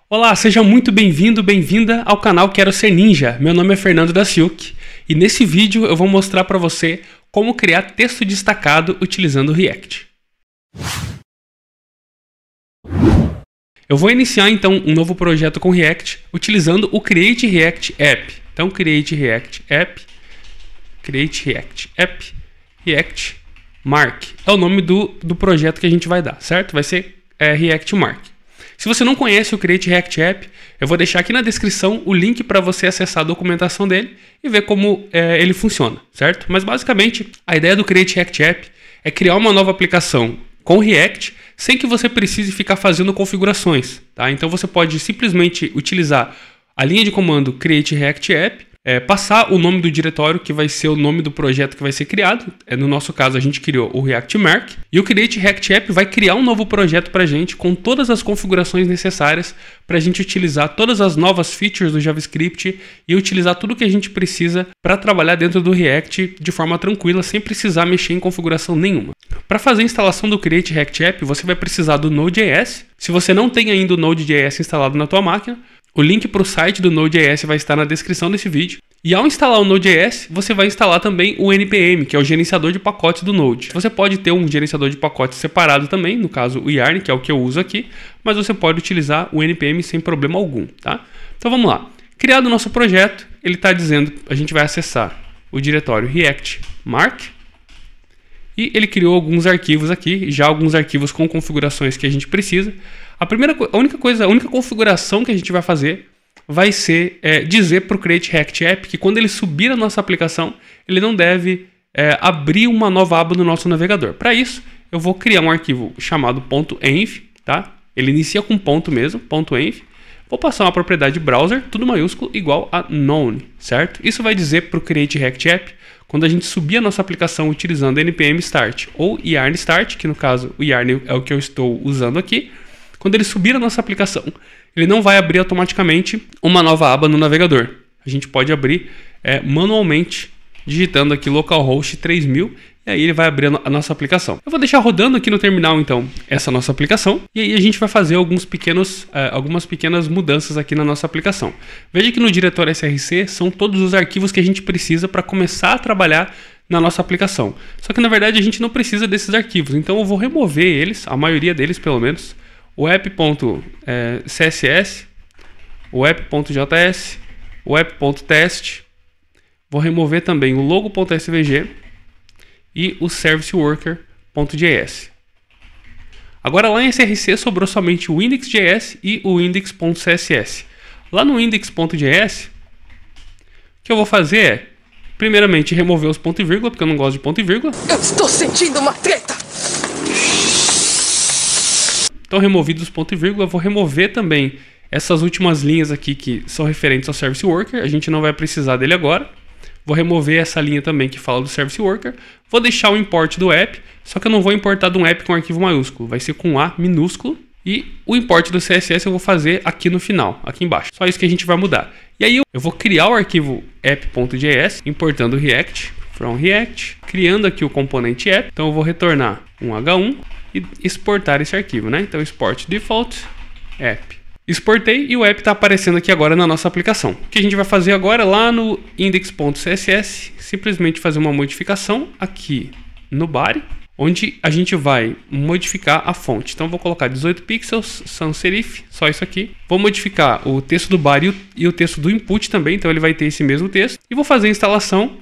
Olá, seja muito bem-vindo, bem-vinda ao canal Quero Ser Ninja. Meu nome é Fernando da Silk e nesse vídeo eu vou mostrar para você como criar texto destacado utilizando o React. Eu vou iniciar então um novo projeto com React utilizando o Create React App. Então, Create React App, React Mark. É o nome do projeto que a gente vai dar, certo? Vai ser React Mark. Se você não conhece o Create React App, eu vou deixar aqui na descrição o link para você acessar a documentação dele e ver como ele funciona, certo? Mas basicamente, a ideia do Create React App é criar uma nova aplicação com React sem que você precise ficar fazendo configurações, tá? Então você pode simplesmente utilizar a linha de comando Create React App, passar o nome do diretório, que vai ser o nome do projeto que vai ser criado. No nosso caso, a gente criou o React Mark. E o Create React App vai criar um novo projeto para a gente com todas as configurações necessárias para a gente utilizar todas as novas features do JavaScript e utilizar tudo que a gente precisa para trabalhar dentro do React de forma tranquila, sem precisar mexer em configuração nenhuma. Para fazer a instalação do Create React App, você vai precisar do Node.js. Se você não tem ainda o Node.js instalado na tua máquina, o link para o site do Node.js vai estar na descrição desse vídeo. E ao instalar o Node.js, você vai instalar também o NPM, que é o gerenciador de pacotes do Node. Você pode ter um gerenciador de pacotes separado também, no caso o Yarn, que é o que eu uso aqui, mas você pode utilizar o NPM sem problema algum, tá? Então vamos lá. Criado o nosso projeto, ele está dizendo, a gente vai acessar o diretório React Mark, e ele criou alguns arquivos aqui, já alguns arquivos com configurações que a gente precisa. A única configuração que a gente vai fazer vai ser dizer para o Create React App que quando ele subir a nossa aplicação, ele não deve abrir uma nova aba no nosso navegador. Para isso, eu vou criar um arquivo chamado .env, tá? Ele inicia com ponto mesmo, .env. Vou passar uma propriedade browser, tudo maiúsculo, igual a none, certo? Isso vai dizer para o Create React App, quando a gente subir a nossa aplicação utilizando npm start ou yarn start, que no caso o yarn é o que eu estou usando aqui, quando ele subir a nossa aplicação, ele não vai abrir automaticamente uma nova aba no navegador. A gente pode abrir manualmente, digitando aqui localhost 3000, e aí ele vai abrir a nossa aplicação. Eu vou deixar rodando aqui no terminal, então, essa nossa aplicação, e aí a gente vai fazer algumas pequenas mudanças aqui na nossa aplicação. Veja que no diretório src são todos os arquivos que a gente precisa para começar a trabalhar na nossa aplicação. Só que, na verdade, a gente não precisa desses arquivos, então eu vou remover eles, a maioria deles, pelo menos, o app.css, o app.js, o app.test, vou remover também o logo.svg e o serviceworker.js. Agora lá em src sobrou somente o index.js e o index.css. Lá no index.js, o que eu vou fazer é, primeiramente, remover os pontos e vírgula, porque eu não gosto de ponto e vírgula. Eu estou sentindo uma treta! Então, removidos os pontos e vírgula, eu vou remover também essas últimas linhas aqui que são referentes ao Service Worker. A gente não vai precisar dele agora. Vou remover essa linha também que fala do Service Worker. Vou deixar o import do app, só que eu não vou importar de um app com arquivo maiúsculo. Vai ser com A minúsculo. E o import do CSS eu vou fazer aqui no final, aqui embaixo. Só isso que a gente vai mudar. E aí eu vou criar o arquivo app.js, importando React, from React, criando aqui o componente app. Então eu vou retornar um H1 e exportar esse arquivo, né? Então export default app. Exportei e o app está aparecendo aqui agora na nossa aplicação. O que a gente vai fazer agora lá no index.css, simplesmente fazer uma modificação aqui no body, onde a gente vai modificar a fonte. Então vou colocar 18 pixels, sans serif, só isso aqui. Vou modificar o texto do body e o texto do input também, então ele vai ter esse mesmo texto. E vou fazer a instalação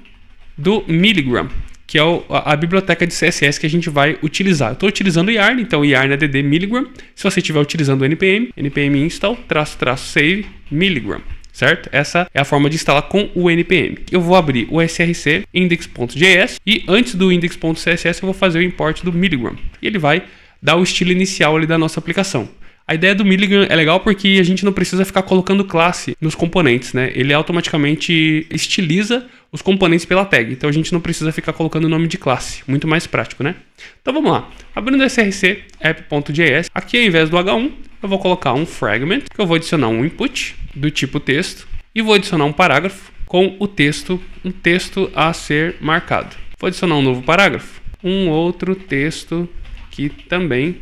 do Milligram, que é a biblioteca de CSS que a gente vai utilizar. Eu estou utilizando o Yarn, então o Yarn add Milligram. Se você estiver utilizando o npm install --save Milligram, certo? Essa é a forma de instalar com o npm. Eu vou abrir o src index.js e antes do index.css eu vou fazer o import do Milligram. E ele vai dar o estilo inicial ali da nossa aplicação. A ideia do Milligram é legal porque a gente não precisa ficar colocando classe nos componentes, né? Ele automaticamente estiliza os componentes pela tag. Então a gente não precisa ficar colocando o nome de classe. Muito mais prático, né? Então vamos lá. Abrindo o src app.js, aqui ao invés do H1, eu vou colocar um fragment, que eu vou adicionar um input do tipo texto e vou adicionar um parágrafo com o texto, um texto a ser marcado. Vou adicionar um novo parágrafo, um outro texto que também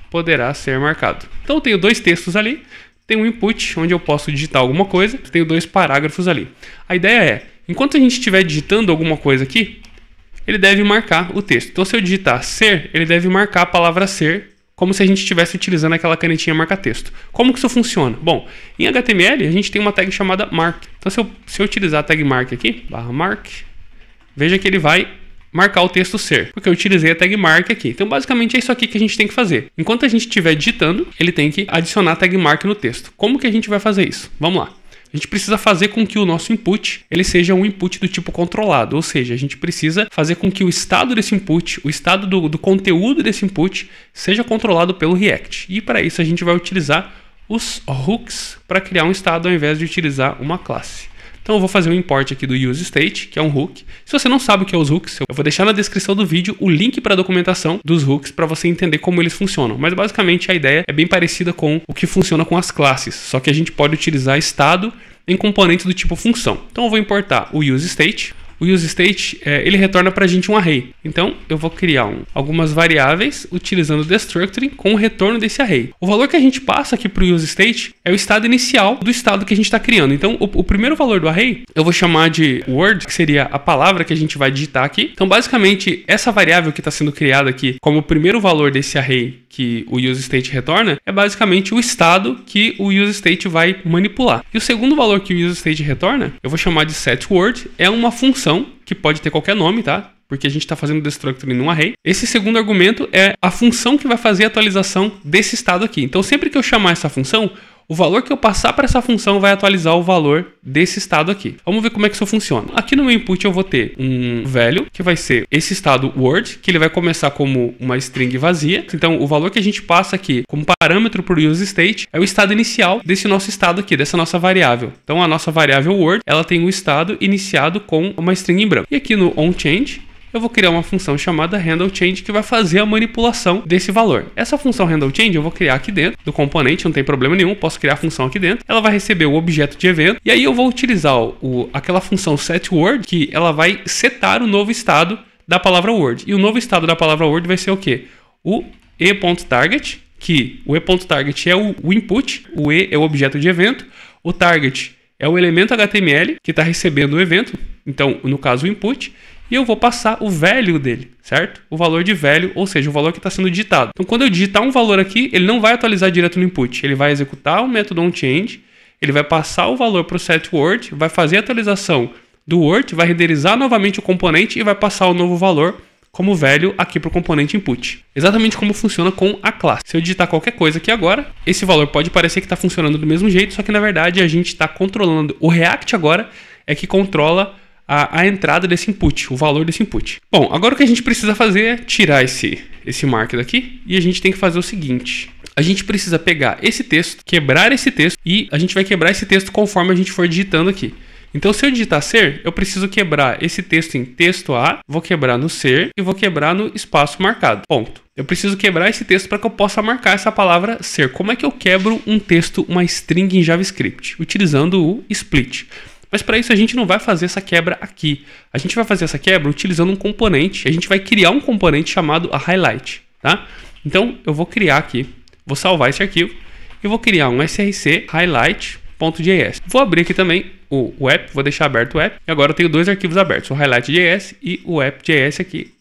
poderá ser marcado. Então eu tenho dois textos ali, tenho um input onde eu posso digitar alguma coisa, tenho dois parágrafos ali. A ideia é, enquanto a gente estiver digitando alguma coisa aqui, ele deve marcar o texto. Então se eu digitar ser, ele deve marcar a palavra ser, como se a gente estivesse utilizando aquela canetinha marca-texto. Como que isso funciona? Bom, em HTML a gente tem uma tag chamada mark. Então se eu utilizar a tag mark aqui, /mark, veja que ele vai marcar o texto ser, porque eu utilizei a tag mark aqui. Então basicamente é isso aqui que a gente tem que fazer. Enquanto a gente estiver digitando, ele tem que adicionar a tag mark no texto. Como que a gente vai fazer isso? Vamos lá. A gente precisa fazer com que o nosso input ele seja um input do tipo controlado, ou seja, a gente precisa fazer com que o estado desse input, o estado do conteúdo desse input seja controlado pelo React. E para isso a gente vai utilizar os hooks para criar um estado ao invés de utilizar uma classe. Então eu vou fazer um import aqui do useState, que é um hook. Se você não sabe o que é os hooks, eu vou deixar na descrição do vídeo o link para a documentação dos hooks para você entender como eles funcionam. Mas basicamente a ideia é bem parecida com o que funciona com as classes, só que a gente pode utilizar estado em componentes do tipo função. Então eu vou importar o useState. O useState, ele retorna para a gente um array. Então, eu vou criar algumas variáveis utilizando o destructuring com o retorno desse array. O valor que a gente passa aqui para o useState é o estado inicial do estado que a gente está criando. Então, o primeiro valor do array, eu vou chamar de word, que seria a palavra que a gente vai digitar aqui. Então, basicamente, essa variável que está sendo criada aqui como o primeiro valor desse array que o useState retorna, é basicamente o estado que o useState vai manipular. E o segundo valor que o useState retorna, eu vou chamar de setWord, é uma função que pode ter qualquer nome, tá? Porque a gente está fazendo destructuring num array. Esse segundo argumento é a função que vai fazer a atualização desse estado aqui. Então, sempre que eu chamar essa função, o valor que eu passar para essa função vai atualizar o valor desse estado aqui. Vamos ver como é que isso funciona. Aqui no meu input eu vou ter um value, que vai ser esse estado word, que ele vai começar como uma string vazia. Então, o valor que a gente passa aqui como parâmetro para o useState é o estado inicial desse nosso estado aqui, dessa nossa variável. Então, a nossa variável word, ela tem um estado iniciado com uma string em branco. E aqui no onChange, eu vou criar uma função chamada handleChange que vai fazer a manipulação desse valor. Essa função handleChange eu vou criar aqui dentro do componente, não tem problema nenhum, posso criar a função aqui dentro. Ela vai receber o objeto de evento e aí eu vou utilizar aquela função setWord que ela vai setar o novo estado da palavra word. E o novo estado da palavra word vai ser o quê? O e.target, que o e.target é o input, o e é o objeto de evento, o target é o elemento HTML que está recebendo o evento, então no caso o input, e eu vou passar o value dele, certo? O valor de value, ou seja, o valor que está sendo digitado. Então, quando eu digitar um valor aqui, ele não vai atualizar direto no input. Ele vai executar o método onChange, ele vai passar o valor para o setWord, vai fazer a atualização do word, vai renderizar novamente o componente e vai passar o novo valor como value aqui para o componente input. Exatamente como funciona com a classe. Se eu digitar qualquer coisa aqui agora, esse valor pode parecer que está funcionando do mesmo jeito, só que na verdade a gente está controlando. O React agora é que controla a entrada desse input, o valor desse input. Bom, agora o que a gente precisa fazer é tirar esse mark daqui e a gente tem que fazer o seguinte. A gente precisa pegar esse texto, quebrar esse texto e a gente vai quebrar esse texto conforme a gente for digitando aqui. Então, se eu digitar ser, eu preciso quebrar esse texto em texto A, vou quebrar no ser e vou quebrar no espaço marcado. Ponto. Eu preciso quebrar esse texto para que eu possa marcar essa palavra ser. Como é que eu quebro um texto, uma string em JavaScript? Utilizando o split. Mas para isso a gente não vai fazer essa quebra aqui. A gente vai fazer essa quebra utilizando um componente. A gente vai criar um componente chamado a highlight, tá? Então eu vou criar aqui, vou salvar esse arquivo e vou criar um src highlight.js. Vou abrir aqui também o app, vou deixar aberto o app. E agora eu tenho dois arquivos abertos, o highlight.js e o app.js aqui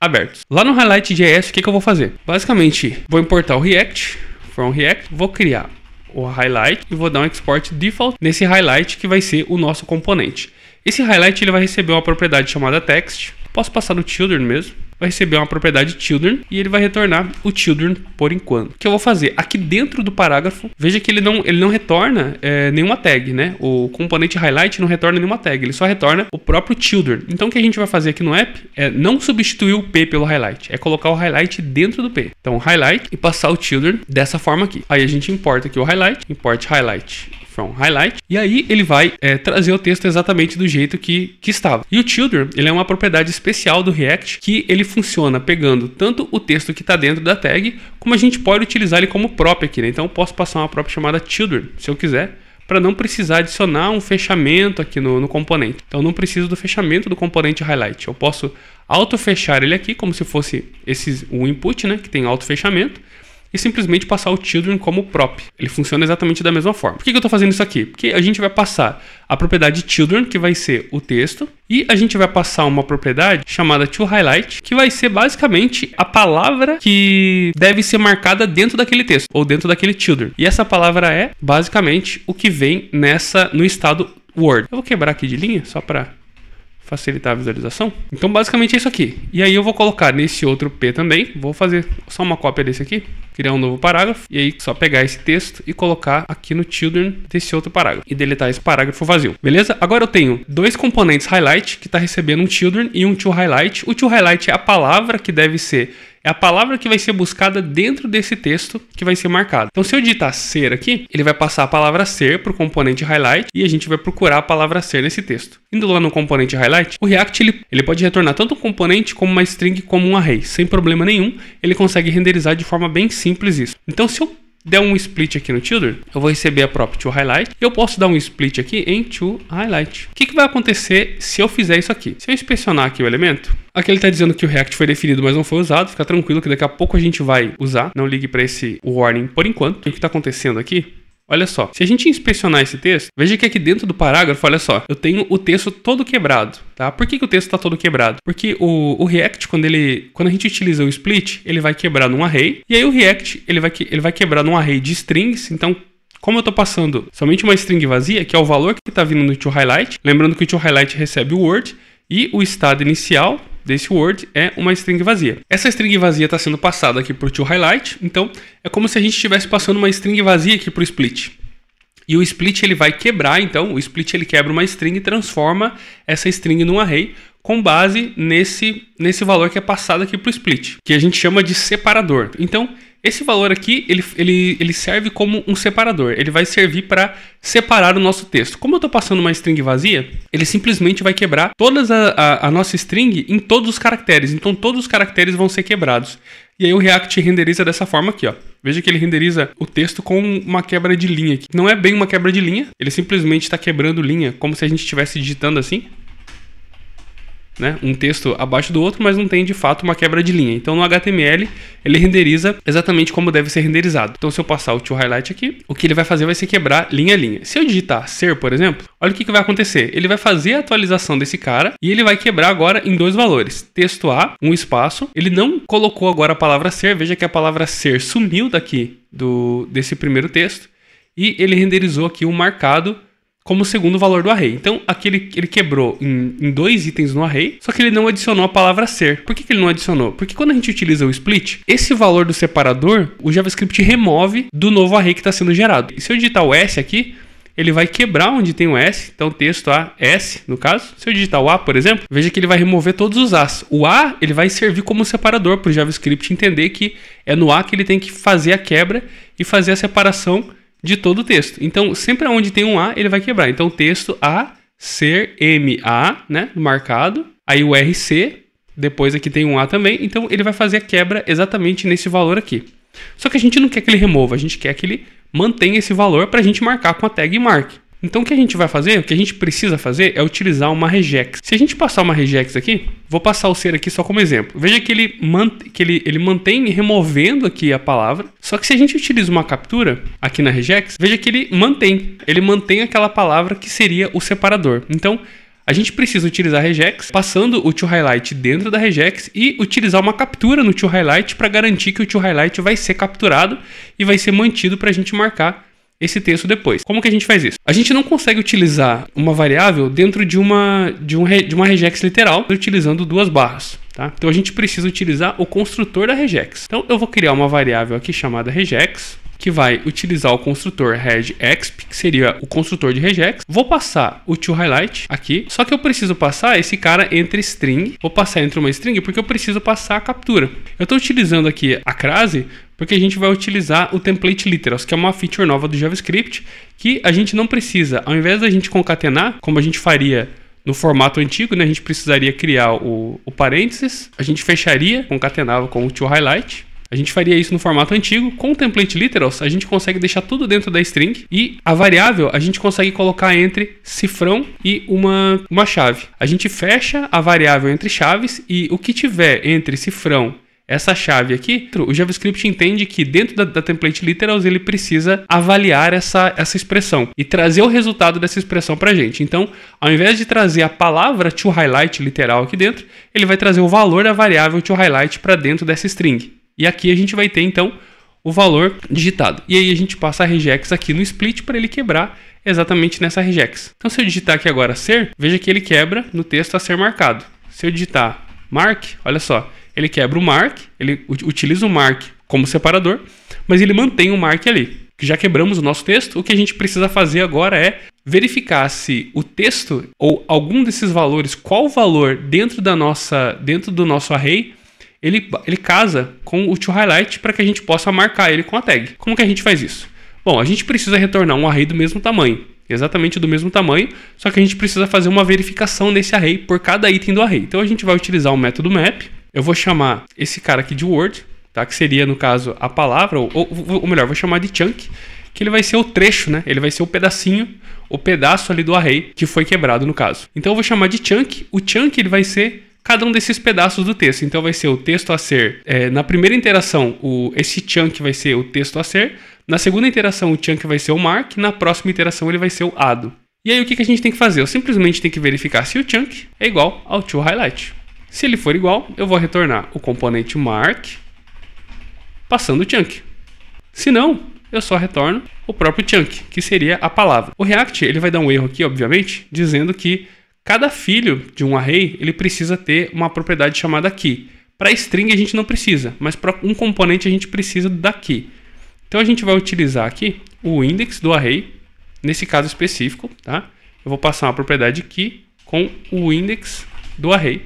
abertos. Lá no highlight.js, o que eu vou fazer? Basicamente, vou importar o React, from React, vou criar o highlight e vou dar um export default nesse highlight que vai ser o nosso componente. Esse highlight ele vai receber uma propriedade chamada text. Posso passar no children mesmo. Vai receber uma propriedade children e ele vai retornar o children por enquanto. O que eu vou fazer? Aqui dentro do parágrafo, veja que ele não retorna nenhuma tag, né? O componente highlight não retorna nenhuma tag, ele só retorna o próprio children. Então o que a gente vai fazer aqui no app é não substituir o P pelo highlight, é colocar o highlight dentro do P. Então highlight e passar o children dessa forma aqui. Aí a gente importa aqui o highlight, import highlight from highlight, e aí ele vai trazer o texto exatamente do jeito que estava. E o children, ele é uma propriedade especial do React, que ele funciona pegando tanto o texto que está dentro da tag, como a gente pode utilizar ele como próprio aqui, né? Então eu posso passar uma própria chamada children, se eu quiser, para não precisar adicionar um fechamento aqui no componente. Então eu não preciso do fechamento do componente highlight. Eu posso auto-fechar ele aqui, como se fosse o input, né? Que tem auto-fechamento. e simplesmente passar o children como prop. Ele funciona exatamente da mesma forma. Por que eu estou fazendo isso aqui? Porque a gente vai passar a propriedade children, que vai ser o texto, e a gente vai passar uma propriedade chamada toHighlight, que vai ser basicamente a palavra que deve ser marcada dentro daquele texto, ou dentro daquele children. E essa palavra é basicamente o que vem no estado Word. Eu vou quebrar aqui de linha, só para facilitar a visualização. Então basicamente é isso aqui. E aí eu vou colocar nesse outro P também. Vou fazer só uma cópia desse aqui. Criar um novo parágrafo. E aí só pegar esse texto e colocar aqui no children desse outro parágrafo. E deletar esse parágrafo vazio. Beleza? Agora eu tenho dois componentes highlight que está recebendo um children e um toHighlight. O toHighlight é a palavra que deve ser... É a palavra que vai ser buscada dentro desse texto que vai ser marcado. Então, se eu digitar ser aqui, ele vai passar a palavra ser para o componente highlight e a gente vai procurar a palavra ser nesse texto. Indo lá no componente highlight, o React ele pode retornar tanto um componente como uma string como um array. Sem problema nenhum, ele consegue renderizar de forma bem simples isso. Então, se eu der um split aqui no children, eu vou receber a própria toHighlight e eu posso dar um split aqui em toHighlight. O que vai acontecer se eu fizer isso aqui? Se eu inspecionar aqui o elemento, aqui ele está dizendo que o React foi definido, mas não foi usado. Fica tranquilo que daqui a pouco a gente vai usar. Não ligue para esse warning por enquanto. O que está acontecendo aqui? Olha só, se a gente inspecionar esse texto, veja que aqui dentro do parágrafo, olha só, eu tenho o texto todo quebrado, tá? Por que o texto está todo quebrado? Porque o React, quando a gente utiliza o split, ele vai quebrar num array, e aí o React, ele vai quebrar num array de strings, então... Como eu estou passando somente uma string vazia, que é o valor que está vindo no toHighlight, lembrando que o toHighlight recebe o word e o estado inicial desse word é uma string vazia. Essa string vazia está sendo passada aqui para o toHighlight, então é como se a gente estivesse passando uma string vazia aqui para o split. E o split ele vai quebrar, então o split ele quebra uma string e transforma essa string num array com base nesse valor que é passado aqui para o split, que a gente chama de separador. Então, esse valor aqui, ele serve como um separador. Ele vai servir para separar o nosso texto. Como eu estou passando uma string vazia, ele simplesmente vai quebrar toda a nossa string em todos os caracteres. Então, todos os caracteres vão ser quebrados. E aí o React renderiza dessa forma aqui, ó. Veja que ele renderiza o texto com uma quebra de linha aqui. Não é bem uma quebra de linha, ele simplesmente está quebrando linha, como se a gente estivesse digitando assim. Né? Um texto abaixo do outro, mas não tem de fato uma quebra de linha. Então no HTML ele renderiza exatamente como deve ser renderizado. Então se eu passar o toHighlight aqui, o que ele vai fazer vai ser quebrar linha a linha. Se eu digitar ser, por exemplo, olha o que vai acontecer. Ele vai fazer a atualização desse cara e ele vai quebrar agora em dois valores. Texto A, um espaço. Ele não colocou agora a palavra ser. Veja que a palavra ser sumiu daqui desse primeiro texto e ele renderizou aqui um marcado como segundo valor do array. Então, aqui ele quebrou em dois itens no array, só que ele não adicionou a palavra ser. Por que ele não adicionou? Porque quando a gente utiliza o split, esse valor do separador, o JavaScript remove do novo array que está sendo gerado. E se eu digitar o S aqui, ele vai quebrar onde tem o S, então texto A, S, no caso. Se eu digitar o A, por exemplo, veja que ele vai remover todos os As. O A, ele vai servir como separador para o JavaScript entender que é no A que ele tem que fazer a quebra e fazer a separação de todo o texto. Então, sempre onde tem um A, ele vai quebrar. Então, texto A, ser, M, A, né, marcado. Aí o RC, depois aqui tem um A também. Então, ele vai fazer a quebra exatamente nesse valor aqui. Só que a gente não quer que ele remova, a gente quer que ele mantenha esse valor para a gente marcar com a tag mark. Então, o que a gente vai fazer, o que a gente precisa fazer é utilizar uma regex. Se a gente passar uma regex aqui, vou passar o ser aqui só como exemplo. Veja que ele mantém removendo aqui a palavra. Só que se a gente utiliza uma captura aqui na regex, veja que ele mantém aquela palavra que seria o separador. Então, a gente precisa utilizar a regex, passando o toHighlight dentro da regex e utilizar uma captura no toHighlight para garantir que o toHighlight vai ser capturado e vai ser mantido para a gente marcar esse texto depois. Como que a gente faz isso? A gente não consegue utilizar uma variável dentro de uma regex literal utilizando duas barras, tá? Então a gente precisa utilizar o construtor da regex. Então eu vou criar uma variável aqui chamada regex, que vai utilizar o construtor regexp, que seria o construtor de regex. Vou passar o toHighlight aqui, só que eu preciso passar esse cara entre string. Vou passar entre uma string porque eu preciso passar a captura. Eu estou utilizando aqui a crase porque a gente vai utilizar o template literals, que é uma feature nova do JavaScript, que a gente não precisa, ao invés da gente concatenar, como a gente faria no formato antigo, né, a gente precisaria criar o parênteses, a gente fecharia, concatenava com o toHighlight. A gente faria isso no formato antigo. Com o template literals, a gente consegue deixar tudo dentro da string e a variável a gente consegue colocar entre cifrão e uma chave. A gente fecha a variável entre chaves e o que tiver entre cifrão essa chave aqui, o JavaScript entende que dentro da template literals ele precisa avaliar essa expressão e trazer o resultado dessa expressão para a gente. Então, ao invés de trazer a palavra toHighlight literal aqui dentro, ele vai trazer o valor da variável toHighlight para dentro dessa string. E aqui a gente vai ter, então, o valor digitado. E aí a gente passa a regex aqui no split para ele quebrar exatamente nessa regex. Então, se eu digitar aqui agora ser, veja que ele quebra no texto a ser marcado. Se eu digitar mark, olha só, ele quebra o mark, ele utiliza o mark como separador, mas ele mantém o mark ali. Já quebramos o nosso texto, o que a gente precisa fazer agora é verificar se o texto ou algum desses valores, qual valor dentro do nosso array, ele casa com o toHighlight para que a gente possa marcar ele com a tag. Como que a gente faz isso? Bom, a gente precisa retornar um array do mesmo tamanho, exatamente do mesmo tamanho, só que a gente precisa fazer uma verificação nesse array por cada item do array. Então a gente vai utilizar o método map, eu vou chamar esse cara aqui de word, tá? Que seria no caso a palavra, ou melhor, vou chamar de chunk, que ele vai ser o trecho, né? Ele vai ser o pedacinho, o pedaço ali do array que foi quebrado no caso. Então eu vou chamar de chunk, o chunk ele vai ser cada um desses pedaços do texto. Então vai ser o texto a ser, na primeira interação, esse chunk vai ser o texto a ser, na segunda interação o chunk vai ser o mark, na próxima interação ele vai ser o ado. E aí o que a gente tem que fazer? Eu simplesmente tenho que verificar se o chunk é igual ao toHighlight. Se ele for igual, eu vou retornar o componente mark passando o chunk. Se não, eu só retorno o próprio chunk, que seria a palavra. O React ele vai dar um erro aqui, obviamente, dizendo que cada filho de um array ele precisa ter uma propriedade chamada key. Para string a gente não precisa, mas para um componente a gente precisa da key. Então a gente vai utilizar aqui o index do array, nesse caso específico, tá? Eu vou passar uma propriedade key com o index do array,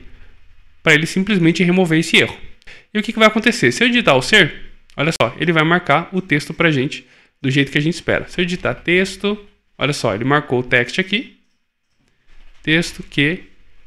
para ele simplesmente remover esse erro. E o que vai acontecer? Se eu digitar o ser, olha só, ele vai marcar o texto para a gente do jeito que a gente espera. Se eu digitar texto, olha só, ele marcou o text aqui, texto que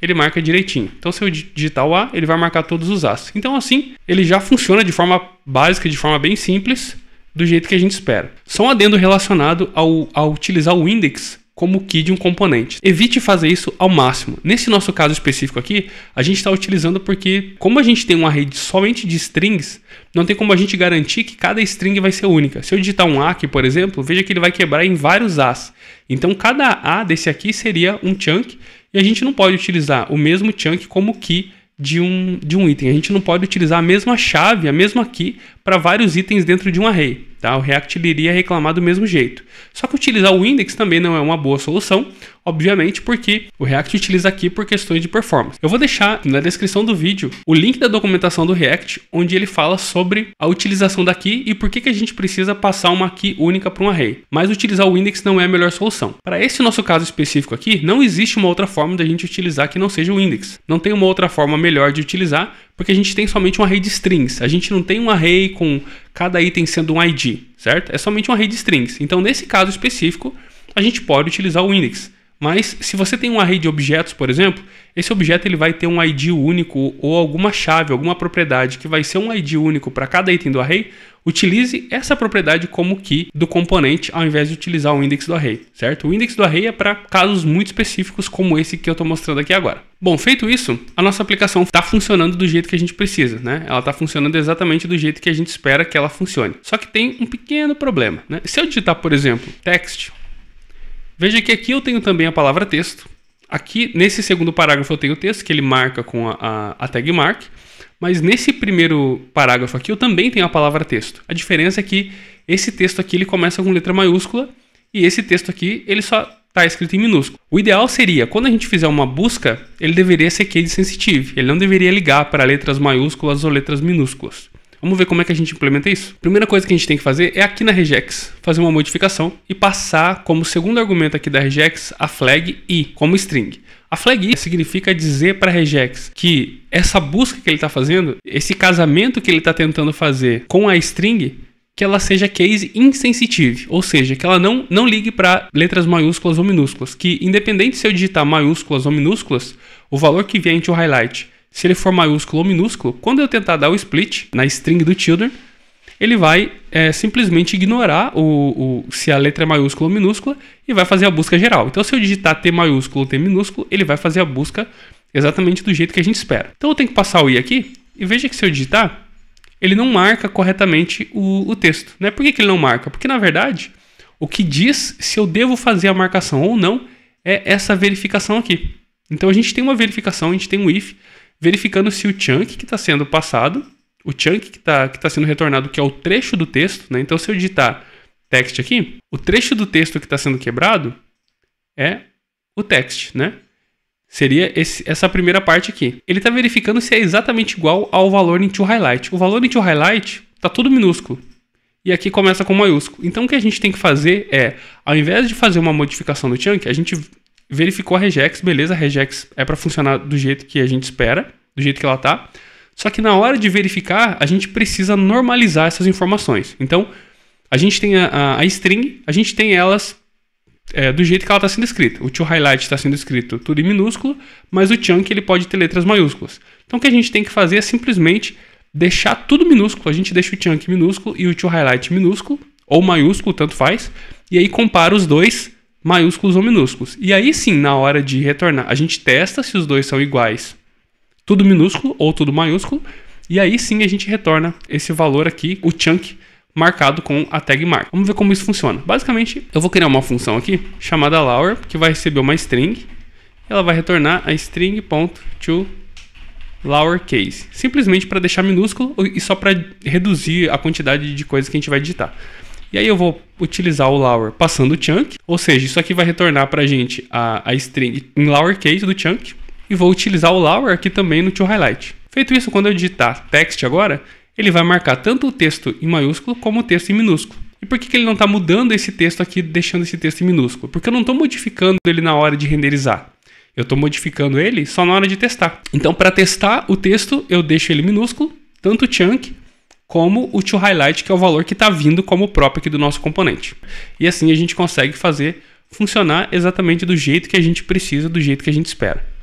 ele marca direitinho. Então se eu digitar o A, ele vai marcar todos os As. Então assim, ele já funciona de forma básica, de forma bem simples, do jeito que a gente espera. Só um adendo relacionado ao utilizar o index como key de um componente. Evite fazer isso ao máximo. Nesse nosso caso específico aqui, a gente está utilizando porque, como a gente tem um array somente de strings, não tem como a gente garantir que cada string vai ser única. Se eu digitar um A aqui, por exemplo, veja que ele vai quebrar em vários As. Então, cada A desse aqui seria um chunk, e a gente não pode utilizar o mesmo chunk como key de um item. A gente não pode utilizar a mesma chave, a mesma key, para vários itens dentro de um array. Tá? O React iria reclamar do mesmo jeito. Só que utilizar o index também não é uma boa solução, obviamente, porque o React utiliza aqui por questões de performance. Eu vou deixar na descrição do vídeo o link da documentação do React, onde ele fala sobre a utilização da key e por que a gente precisa passar uma key única para um array. Mas utilizar o index não é a melhor solução. Para esse nosso caso específico aqui, não existe uma outra forma da gente utilizar que não seja o index. Não tem uma outra forma melhor de utilizar, porque a gente tem somente um array de strings. A gente não tem um array com cada item sendo um ID, certo? É somente um array de strings. Então, nesse caso específico, a gente pode utilizar o index. Mas, se você tem um array de objetos, por exemplo, esse objeto ele vai ter um ID único ou alguma chave, alguma propriedade que vai ser um ID único para cada item do array, utilize essa propriedade como key do componente ao invés de utilizar o index do array, certo? O index do array é para casos muito específicos como esse que eu estou mostrando aqui agora. Bom, feito isso, a nossa aplicação está funcionando do jeito que a gente precisa, né? Ela está funcionando exatamente do jeito que a gente espera que ela funcione. Só que tem um pequeno problema, né? Se eu digitar, por exemplo, text, veja que aqui eu tenho também a palavra texto. Aqui, nesse segundo parágrafo, eu tenho o texto que ele marca com a tag mark. Mas nesse primeiro parágrafo aqui, eu também tenho a palavra texto. A diferença é que esse texto aqui ele começa com letra maiúscula e esse texto aqui ele só está escrito em minúsculo. O ideal seria, quando a gente fizer uma busca, ele deveria ser case sensitive. Ele não deveria ligar para letras maiúsculas ou letras minúsculas. Vamos ver como é que a gente implementa isso? Primeira coisa que a gente tem que fazer é aqui na regex, fazer uma modificação e passar como segundo argumento aqui da regex a flag i como string. A flag i significa dizer para a regex que essa busca que ele está fazendo, esse casamento que ele está tentando fazer com a string, que ela seja case insensitive, ou seja, que ela não ligue para letras maiúsculas ou minúsculas, que independente se eu digitar maiúsculas ou minúsculas, o valor que vier em toHighlight, se ele for maiúsculo ou minúsculo, quando eu tentar dar o split na string do children, ele vai simplesmente ignorar se a letra é maiúscula ou minúscula e vai fazer a busca geral. Então, se eu digitar T maiúsculo ou T minúsculo, ele vai fazer a busca exatamente do jeito que a gente espera. Então, eu tenho que passar o i aqui e veja que se eu digitar, ele não marca corretamente o texto, né? Por que ele não marca? Porque, na verdade, o que diz se eu devo fazer a marcação ou não é essa verificação aqui. Então, a gente tem uma verificação, a gente tem um if, verificando se o chunk que está sendo passado, o chunk que tá sendo retornado, que é o trecho do texto, né? Então, se eu digitar text aqui, o trecho do texto que está sendo quebrado é o text, né? Seria essa primeira parte aqui. Ele está verificando se é exatamente igual ao valor in to highlight. O valor in to highlight está tudo minúsculo. E aqui começa com maiúsculo. Então o que a gente tem que fazer é, ao invés de fazer uma modificação no chunk, a gente verificou a regex, beleza, a regex é para funcionar do jeito que a gente espera, do jeito que ela tá. Só que na hora de verificar, a gente precisa normalizar essas informações. Então, a gente tem a string, a gente tem elas do jeito que ela está sendo escrita. O to highlight está sendo escrito tudo em minúsculo, mas o chunk ele pode ter letras maiúsculas. Então o que a gente tem que fazer é simplesmente deixar tudo minúsculo. A gente deixa o chunk minúsculo e o to highlight minúsculo, ou maiúsculo, tanto faz. E aí compara os dois, maiúsculos ou minúsculos. E aí sim, na hora de retornar, a gente testa se os dois são iguais, tudo minúsculo ou tudo maiúsculo. E aí sim a gente retorna esse valor aqui, o chunk, marcado com a tag mark. Vamos ver como isso funciona. Basicamente, eu vou criar uma função aqui chamada lower, que vai receber uma string. Ela vai retornar a string.toLowerCase, simplesmente para deixar minúsculo e só para reduzir a quantidade de coisas que a gente vai digitar. E aí eu vou utilizar o lower passando o chunk, ou seja, isso aqui vai retornar para a gente a string em lowercase do chunk, e vou utilizar o lower aqui também no toHighlight. Feito isso, quando eu digitar text agora, ele vai marcar tanto o texto em maiúsculo como o texto em minúsculo. E por que ele não está mudando esse texto aqui, deixando esse texto em minúsculo? Porque eu não estou modificando ele na hora de renderizar. Eu estou modificando ele só na hora de testar. Então, para testar o texto, eu deixo ele minúsculo, tanto o chunk como o toHighlight, que é o valor que está vindo como próprio aqui do nosso componente. E assim a gente consegue fazer funcionar exatamente do jeito que a gente precisa, do jeito que a gente espera.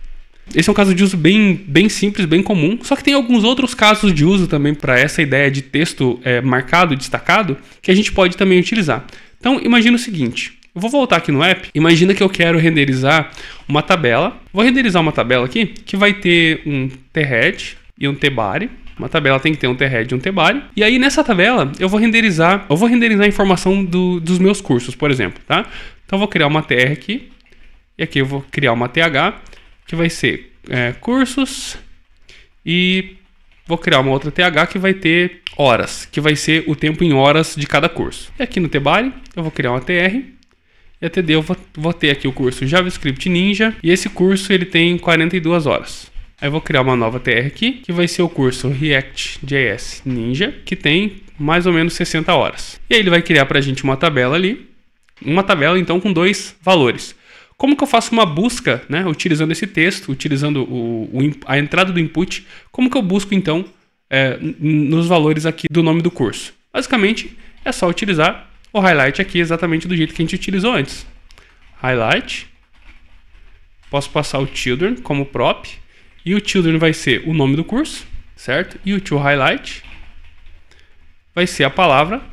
Esse é um caso de uso bem simples, bem comum. Só que tem alguns outros casos de uso também para essa ideia de texto marcado, destacado, que a gente pode também utilizar. Então, imagina o seguinte. Eu vou voltar aqui no app. Imagina que eu quero renderizar uma tabela. Vou renderizar uma tabela aqui que vai ter um t-head e um t-body. Uma tabela tem que ter um t-head e um t-body. E aí, nessa tabela, eu vou renderizar a informação dos meus cursos, por exemplo. Tá? Então, eu vou criar uma tr aqui. E aqui eu vou criar uma th, que vai ser cursos, e vou criar uma outra th que vai ter horas, que vai ser o tempo em horas de cada curso. E aqui no tbody eu vou criar uma tr, e a td eu vou ter aqui o curso JavaScript Ninja, e esse curso ele tem 42 horas. Aí eu vou criar uma nova tr aqui, que vai ser o curso React.js Ninja, que tem mais ou menos 60 horas. E aí ele vai criar pra gente uma tabela ali, uma tabela então com dois valores. Como que eu faço uma busca, né, utilizando esse texto, utilizando a entrada do input? Como que eu busco, então, nos valores aqui do nome do curso? Basicamente, é só utilizar o highlight aqui exatamente do jeito que a gente utilizou antes. Highlight. Posso passar o children como prop. E o children vai ser o nome do curso, certo? E o toHighlight vai ser a palavra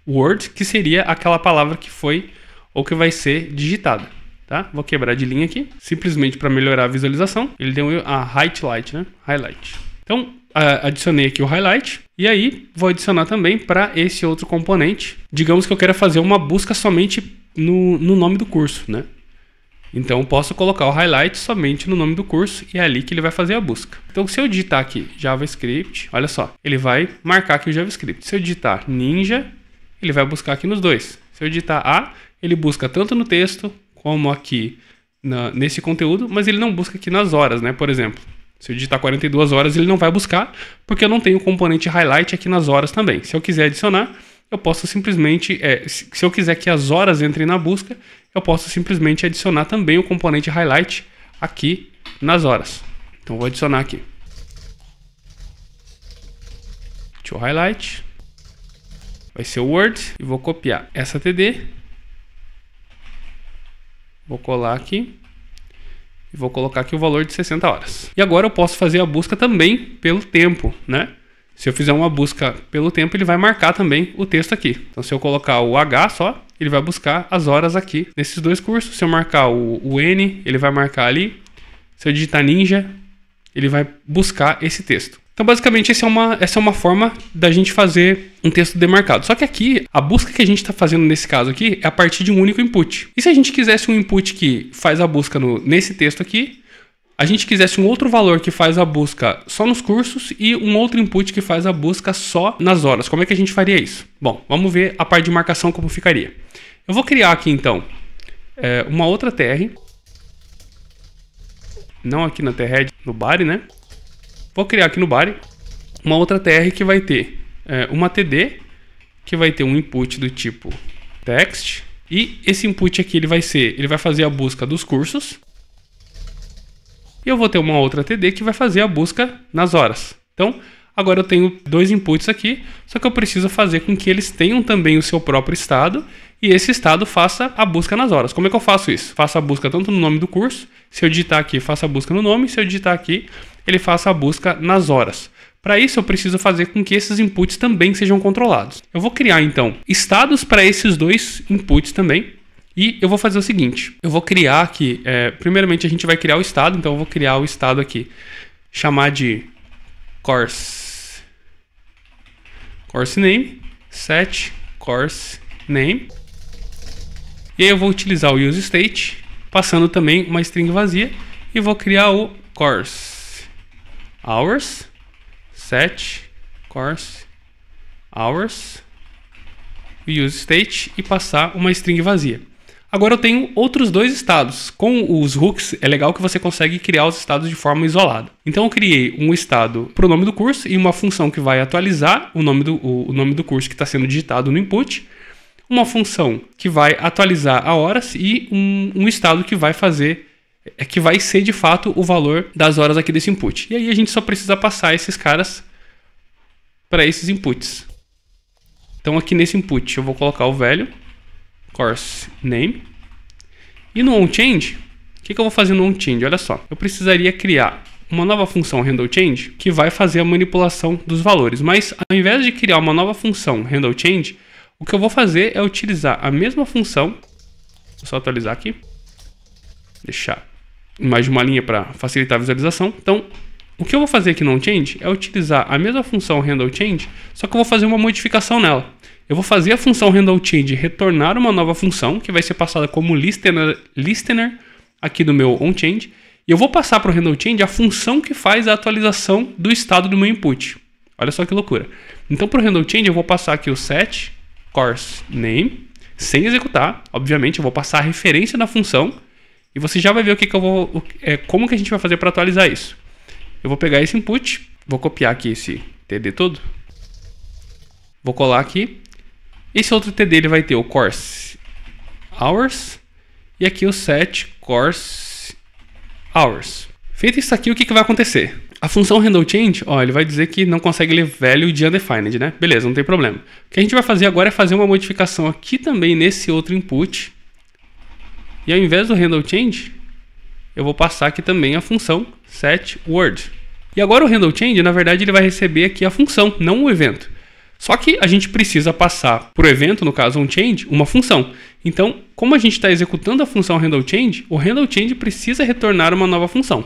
word, que seria aquela palavra que foi ou que vai ser digitada. Tá? Vou quebrar de linha aqui, simplesmente para melhorar a visualização. Ele deu a highlight, né? Highlight. Então, adicionei aqui o highlight. E aí, vou adicionar também para esse outro componente. Digamos que eu quero fazer uma busca somente no nome do curso, né? Então, posso colocar o highlight somente no nome do curso e é ali que ele vai fazer a busca. Então, se eu digitar aqui JavaScript, olha só, ele vai marcar aqui o JavaScript. Se eu digitar Ninja, ele vai buscar aqui nos dois. Se eu digitar A, ele busca tanto no texto como aqui nesse conteúdo, mas ele não busca aqui nas horas, né? Por exemplo, se eu digitar 42 horas, ele não vai buscar, porque eu não tenho o componente highlight aqui nas horas também. Se eu quiser adicionar, eu posso simplesmente, se eu quiser que as horas entrem na busca, eu posso simplesmente adicionar também o componente highlight aqui nas horas. Então, vou adicionar aqui. toHighlight. Vai ser o Word. E vou copiar essa TD. Vou colar aqui. E vou colocar aqui o valor de 60 horas. E agora eu posso fazer a busca também pelo tempo, né? Se eu fizer uma busca pelo tempo, ele vai marcar também o texto aqui. Então, se eu colocar o H só, ele vai buscar as horas aqui nesses dois cursos. Se eu marcar o N, ele vai marcar ali. Se eu digitar Ninja, ele vai buscar esse texto. Então, basicamente, essa é uma forma da gente fazer um texto demarcado. Só que aqui, a busca que a gente está fazendo nesse caso aqui é a partir de um único input. E se a gente quisesse um input que faz a busca nesse texto aqui, a gente quisesse um outro valor que faz a busca só nos cursos e um outro input que faz a busca só nas horas. Como é que a gente faria isso? Bom, vamos ver a parte de marcação como ficaria. Eu vou criar aqui, então, uma outra tr. Não aqui na tr, no body, né? Vou criar aqui no body uma outra tr que vai ter uma td, que vai ter um input do tipo text. E esse input aqui ele vai fazer a busca dos cursos. E eu vou ter uma outra td que vai fazer a busca nas horas. Então, agora eu tenho dois inputs aqui, só que eu preciso fazer com que eles tenham também o seu próprio estado e esse estado faça a busca nas horas. Como é que eu faço isso? Faço a busca tanto no nome do curso, se eu digitar aqui, faço a busca no nome, se eu digitar aqui, ele faça a busca nas horas. Para isso, eu preciso fazer com que esses inputs também sejam controlados. Eu vou criar, então, estados para esses dois inputs também. E eu vou fazer o seguinte, eu vou criar aqui, primeiramente a gente vai criar o estado, então eu vou criar o estado aqui, chamar de course name, set course name. E aí eu vou utilizar o useState, passando também uma string vazia, e vou criar o course hours, set course hours, useState, e passar uma string vazia. Agora eu tenho outros dois estados. Com os hooks é legal que você consegue criar os estados de forma isolada. Então eu criei um estado para o nome do curso e uma função que vai atualizar o nome do curso que está sendo digitado no input. Uma função que vai atualizar a horas e um estado que vai ser de fato o valor das horas aqui desse input. E aí a gente só precisa passar esses caras para esses inputs. Então aqui nesse input eu vou colocar o velho course name. E no onChange, o que eu vou fazer no onChange? Olha só, eu precisaria criar uma nova função handleChange que vai fazer a manipulação dos valores. Mas ao invés de criar uma nova função handleChange, o que eu vou fazer é utilizar a mesma função. Vou só atualizar aqui. Deixar mais de uma linha para facilitar a visualização. Então, o que eu vou fazer aqui no onChange é utilizar a mesma função handleChange, só que eu vou fazer uma modificação nela. Eu vou fazer a função handleChange retornar uma nova função, que vai ser passada como listener aqui do meu onChange. E eu vou passar para o handleChange a função que faz a atualização do estado do meu input. Olha só que loucura. Então, para o handleChange, eu vou passar aqui o set course name, sem executar. Obviamente, eu vou passar a referência da função. E você já vai ver como que a gente vai fazer para atualizar isso. Eu vou pegar esse input, vou copiar aqui esse TD todo. Vou colar aqui. Esse outro TD ele vai ter o course hours e aqui o set course hours. Feito isso aqui, o que vai acontecer? A função handleChange, ele vai dizer que não consegue ler value de undefined, né? Beleza, não tem problema. O que a gente vai fazer agora é fazer uma modificação aqui também nesse outro input. E ao invés do handleChange, eu vou passar aqui também a função setWord. E agora o handleChange, na verdade, ele vai receber aqui a função, não o evento. Só que a gente precisa passar para o evento, no caso onChange, uma função. Então, como a gente está executando a função handleChange, o handleChange precisa retornar uma nova função.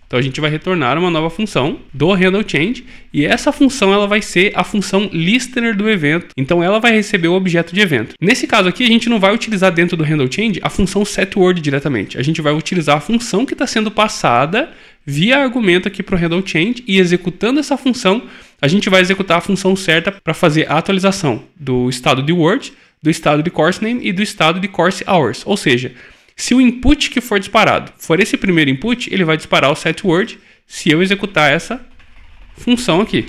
Então a gente vai retornar uma nova função do handleChange e essa função ela vai ser a função listener do evento. Então ela vai receber o objeto de evento. Nesse caso aqui a gente não vai utilizar dentro do handleChange a função setWord diretamente. A gente vai utilizar a função que está sendo passada via argumento aqui para o handleChange e executando essa função a gente vai executar a função certa para fazer a atualização do estado de word, do estado de course name e do estado de course hours. Ou seja, se o input que for disparado for esse primeiro input, ele vai disparar o setWord se eu executar essa função aqui.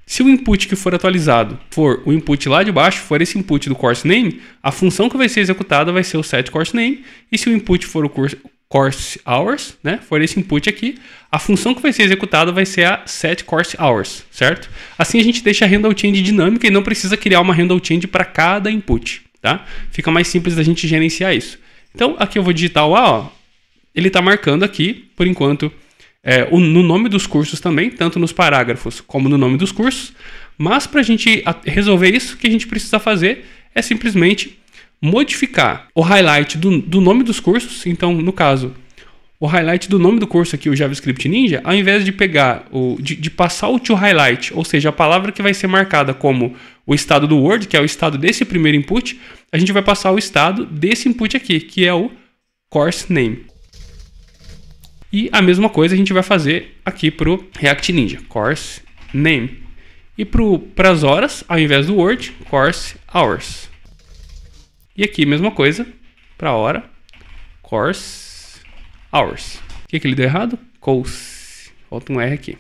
Se o input que for atualizado for o input lá de baixo, for esse input do course name, a função que vai ser executada vai ser o setCourseName. E se o input for o course hours, né, for esse input aqui, a função que vai ser executada vai ser a setCourseHours, certo? Assim a gente deixa a handleChange dinâmica e não precisa criar uma handleChange para cada input, tá? Fica mais simples da gente gerenciar isso. Então, aqui eu vou digitar o A, ele está marcando aqui, por enquanto, no nome dos cursos também, tanto nos parágrafos como no nome dos cursos. Mas para a gente resolver isso, o que a gente precisa fazer é simplesmente modificar o highlight do nome dos cursos. Então, no caso, o highlight do nome do curso aqui, o JavaScript Ninja, ao invés de pegar, de passar o toHighlight, ou seja, a palavra que vai ser marcada como o estado do Word, que é o estado desse primeiro input, a gente vai passar o estado desse input aqui, que é o course name. E a mesma coisa a gente vai fazer aqui para o React Ninja, course name. E para as horas, ao invés do Word, course hours. E aqui, mesma coisa, para a hora, course hours. O que ele deu errado? Course. Falta um R aqui.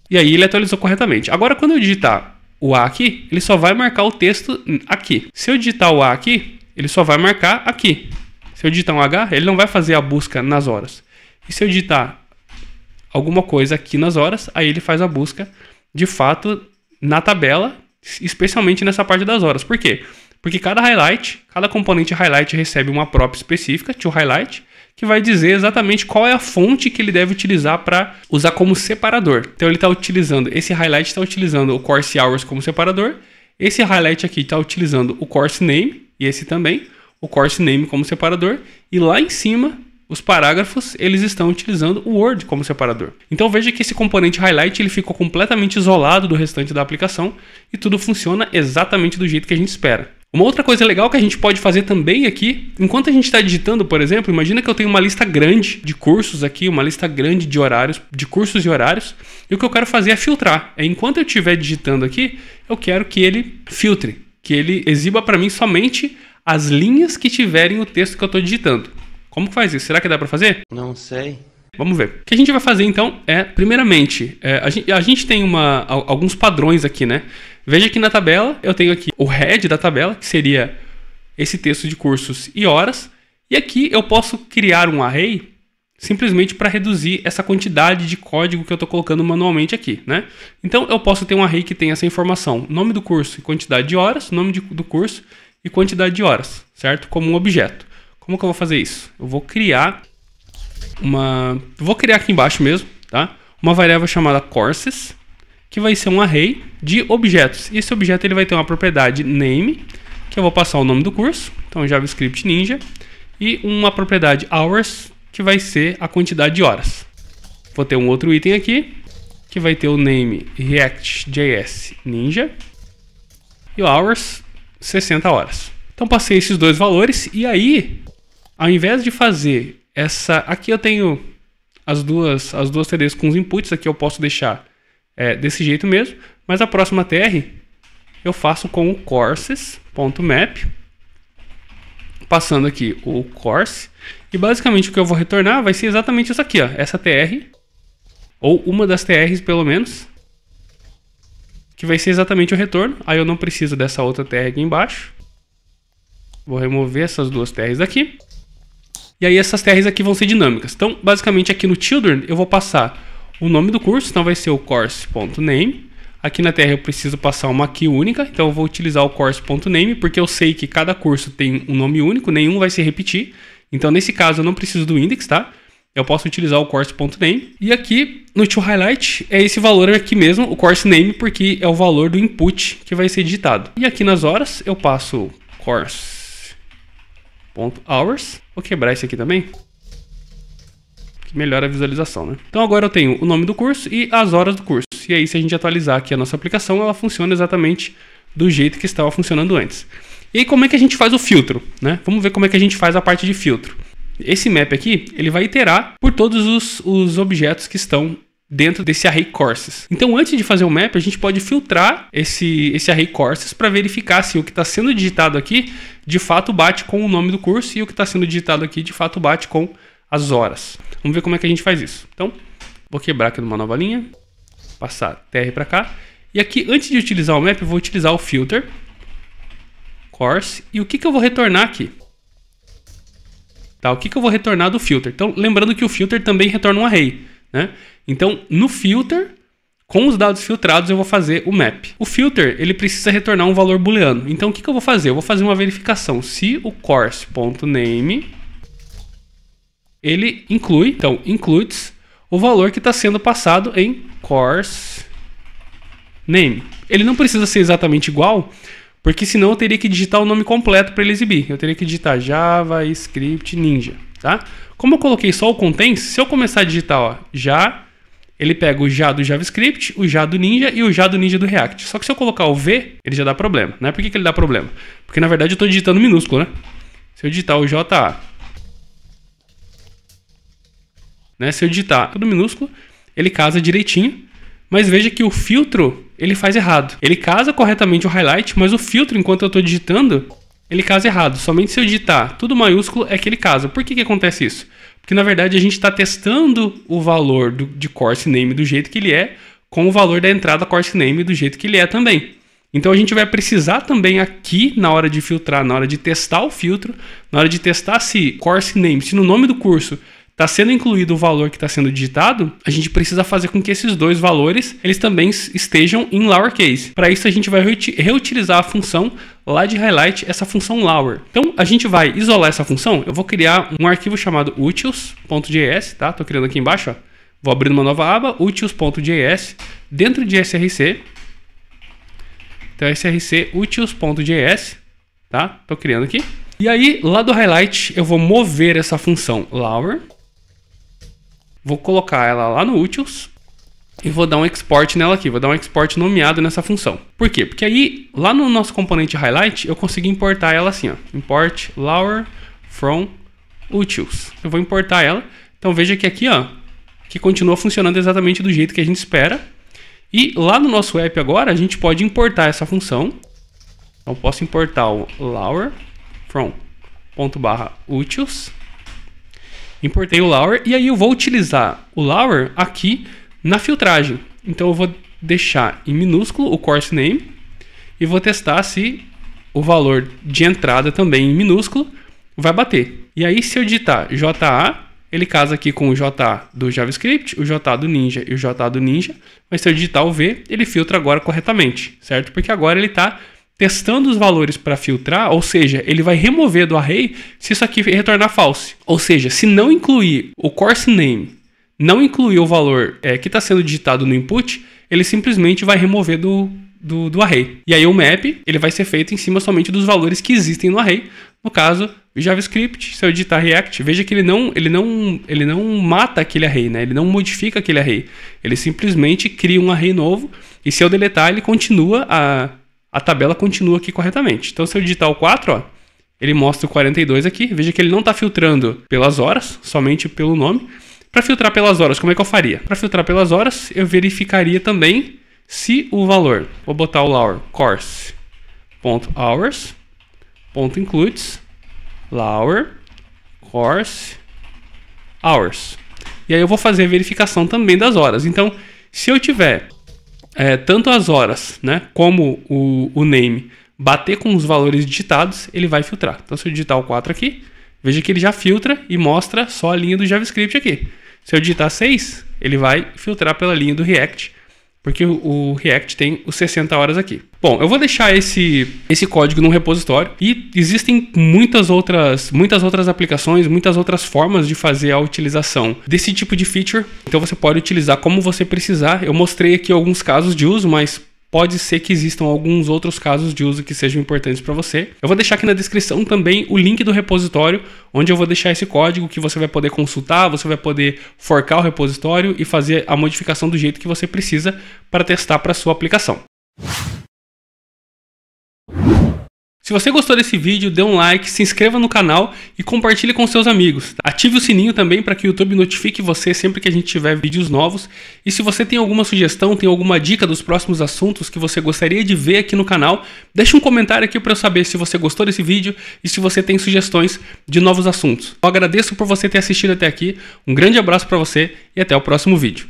E aí ele atualizou corretamente. Agora, quando eu digitar o A aqui, ele só vai marcar o texto aqui. Se eu digitar o A aqui, ele só vai marcar aqui. Se eu digitar um H, ele não vai fazer a busca nas horas. E se eu digitar alguma coisa aqui nas horas, aí ele faz a busca, de fato, na tabela, especialmente nessa parte das horas. Por quê? Porque cada componente highlight recebe uma prop específica, toHighlight, que vai dizer exatamente qual é a fonte que ele deve utilizar para usar como separador. Então ele está utilizando, esse highlight está utilizando o course hours como separador, esse highlight aqui está utilizando o course name, e esse também, o course name como separador, e lá em cima, os parágrafos, eles estão utilizando o Word como separador. Então veja que esse componente highlight ele ficou completamente isolado do restante da aplicação e tudo funciona exatamente do jeito que a gente espera. Uma outra coisa legal que a gente pode fazer também aqui, enquanto a gente está digitando, por exemplo, imagina que eu tenho uma lista grande de cursos aqui, uma lista grande de horários, de cursos e horários, e o que eu quero fazer é filtrar. Enquanto eu estiver digitando aqui, eu quero que ele filtre, que ele exiba para mim somente as linhas que tiverem o texto que eu estou digitando. Como que faz isso? Será que dá para fazer? Não sei. Vamos ver. O que a gente vai fazer então é, primeiramente, a gente tem alguns padrões aqui, né? Veja que na tabela eu tenho aqui o head da tabela, que seria esse texto de cursos e horas. E aqui eu posso criar um array simplesmente para reduzir essa quantidade de código que eu estou colocando manualmente aqui, né? Então eu posso ter um array que tem essa informação, nome do curso e quantidade de horas, nome do curso e quantidade de horas, certo? Como um objeto. Como que eu vou fazer isso? Eu vou criar aqui embaixo mesmo, tá? Uma variável chamada courses, que vai ser um array de objetos. E esse objeto ele vai ter uma propriedade name, que eu vou passar o nome do curso, então JavaScript Ninja, e uma propriedade hours, que vai ser a quantidade de horas. Vou ter um outro item aqui, que vai ter o name React.js Ninja, e o hours 60 horas. Então passei esses dois valores, e aí, ao invés de fazer essa... Aqui eu tenho as duas TDs com os inputs, aqui eu posso deixar desse jeito mesmo, mas a próxima TR eu faço com o courses.map, passando aqui o course, e basicamente o que eu vou retornar vai ser exatamente isso aqui, ó, essa TR, ou uma das TRs pelo menos, que vai ser exatamente o retorno. Aí eu não preciso dessa outra TR aqui embaixo, vou remover essas duas TRs daqui. E aí essas TRs aqui vão ser dinâmicas. Então, basicamente aqui no children eu vou passar o nome do curso, então vai ser o course.name. Aqui na TR eu preciso passar uma key única, então eu vou utilizar o course.name, porque eu sei que cada curso tem um nome único, nenhum vai se repetir. Então nesse caso eu não preciso do index, tá? Eu posso utilizar o course.name. E aqui no toHighlight é esse valor aqui mesmo, o course name, porque é o valor do input que vai ser digitado. E aqui nas horas eu passo course.hours. Vou quebrar esse aqui também, que melhora a visualização, né? Então agora eu tenho o nome do curso e as horas do curso. E aí se a gente atualizar aqui a nossa aplicação, ela funciona exatamente do jeito que estava funcionando antes. E aí como é que a gente faz o filtro, né? Vamos ver como é que a gente faz a parte de filtro. Esse map aqui, ele vai iterar por todos os objetos que estão dentro desse array courses. Então antes de fazer o map, a gente pode filtrar esse array courses para verificar se o que está sendo digitado aqui de fato bate com o nome do curso e o que está sendo digitado aqui de fato bate com as horas. Vamos ver como é que a gente faz isso. Então, vou quebrar aqui numa nova linha, passar TR para cá. E aqui, antes de utilizar o map, eu vou utilizar o filter, course, e o que eu vou retornar aqui? Tá, o que eu vou retornar do filter? Então, lembrando que o filter também retorna um array, né? Então, no filter, com os dados filtrados, eu vou fazer o map. O filter, ele precisa retornar um valor booleano. Então, o que eu vou fazer? Eu vou fazer uma verificação. Se o course.name, ele inclui, então, includes o valor que está sendo passado em course name. Ele não precisa ser exatamente igual, porque senão eu teria que digitar o nome completo para ele exibir. Eu teria que digitar JavaScript Ninja. tá? Como eu coloquei só o contains, se eu começar a digitar, ó, já, ele pega o já do JavaScript, o já do Ninja e o já do Ninja do React. Só que se eu colocar o V, ele já dá problema, né? Por que ele dá problema? Porque na verdade eu estou digitando minúsculo, né? Se eu digitar o JA, né? Se eu digitar tudo minúsculo, ele casa direitinho, mas veja que o filtro, ele faz errado. Ele casa corretamente o highlight, mas o filtro, enquanto eu estou digitando, ele casa errado. Somente se eu digitar tudo maiúsculo é que ele casa. Por que acontece isso? Porque na verdade a gente está testando o valor de course name do jeito que ele é, com o valor da entrada course name do jeito que ele é também. Então a gente vai precisar também aqui, na hora de filtrar, na hora de testar o filtro, na hora de testar se course name, se no nome do curso está sendo incluído o valor que está sendo digitado, a gente precisa fazer com que esses dois valores eles também estejam em lowercase. Para isso a gente vai reutilizar a função lá de highlight, essa função lower. Então a gente vai isolar essa função. Eu vou criar um arquivo chamado utils.js, tá? Tô criando aqui embaixo, ó. Vou abrir uma nova aba, utils.js, dentro de src. Então src utils.js, tá? Tô criando aqui. E aí, lá do highlight, eu vou mover essa função lower. Vou colocar ela lá no utils e vou dar um export nela aqui. Vou dar um export nomeado nessa função. Por quê? Porque aí, lá no nosso componente highlight, eu consigo importar ela assim, ó. Import lower from utils. Eu vou importar ela. Então veja que aqui, ó, que continua funcionando exatamente do jeito que a gente espera. E lá no nosso app agora, a gente pode importar essa função. Então, eu posso importar o lower from ./utils. Importei o lower e aí eu vou utilizar o lower aqui na filtragem. Então eu vou deixar em minúsculo o course name e vou testar se o valor de entrada também em minúsculo vai bater. E aí se eu digitar JA, ele casa aqui com o JA do JavaScript, o JA do Ninja e o JA do Ninja. Mas se eu digitar o V, ele filtra agora corretamente, certo? Porque agora ele está testando os valores para filtrar, ou seja, ele vai remover do array se isso aqui retornar false. Ou seja, se não incluir o course name, não incluir o valor que está sendo digitado no input, ele simplesmente vai remover do array. E aí o map ele vai ser feito em cima somente dos valores que existem no array. No caso, o JavaScript, se eu digitar React, veja que ele não mata aquele array, né? Ele não modifica aquele array. Ele simplesmente cria um array novo e se eu deletar, ele continua a tabela continua aqui corretamente. Então, se eu digitar o 4, ó, ele mostra o 42 aqui. Veja que ele não está filtrando pelas horas, somente pelo nome. Para filtrar pelas horas, como é que eu faria? Para filtrar pelas horas, eu verificaria também se o valor... Vou botar o lower course.hours.includes lower course hours. E aí eu vou fazer a verificação também das horas. Então, se eu tiver... tanto as horas, né, como o name bater com os valores digitados, ele vai filtrar. Então, se eu digitar o 4 aqui, veja que ele já filtra e mostra só a linha do JavaScript aqui. Se eu digitar 6, ele vai filtrar pela linha do React, porque o React tem os 60 horas aqui. Bom, eu vou deixar esse código num repositório e existem muitas outras aplicações, muitas outras formas de fazer a utilização desse tipo de feature. Então você pode utilizar como você precisar. Eu mostrei aqui alguns casos de uso, mas pode ser que existam alguns outros casos de uso que sejam importantes para você. Eu vou deixar aqui na descrição também o link do repositório, onde eu vou deixar esse código que você vai poder consultar, você vai poder forcar o repositório e fazer a modificação do jeito que você precisa para testar para a sua aplicação. Se você gostou desse vídeo, dê um like, se inscreva no canal e compartilhe com seus amigos. Ative o sininho também para que o YouTube notifique você sempre que a gente tiver vídeos novos. E se você tem alguma sugestão, tem alguma dica dos próximos assuntos que você gostaria de ver aqui no canal, deixe um comentário aqui para eu saber se você gostou desse vídeo e se você tem sugestões de novos assuntos. Eu agradeço por você ter assistido até aqui, um grande abraço para você e até o próximo vídeo.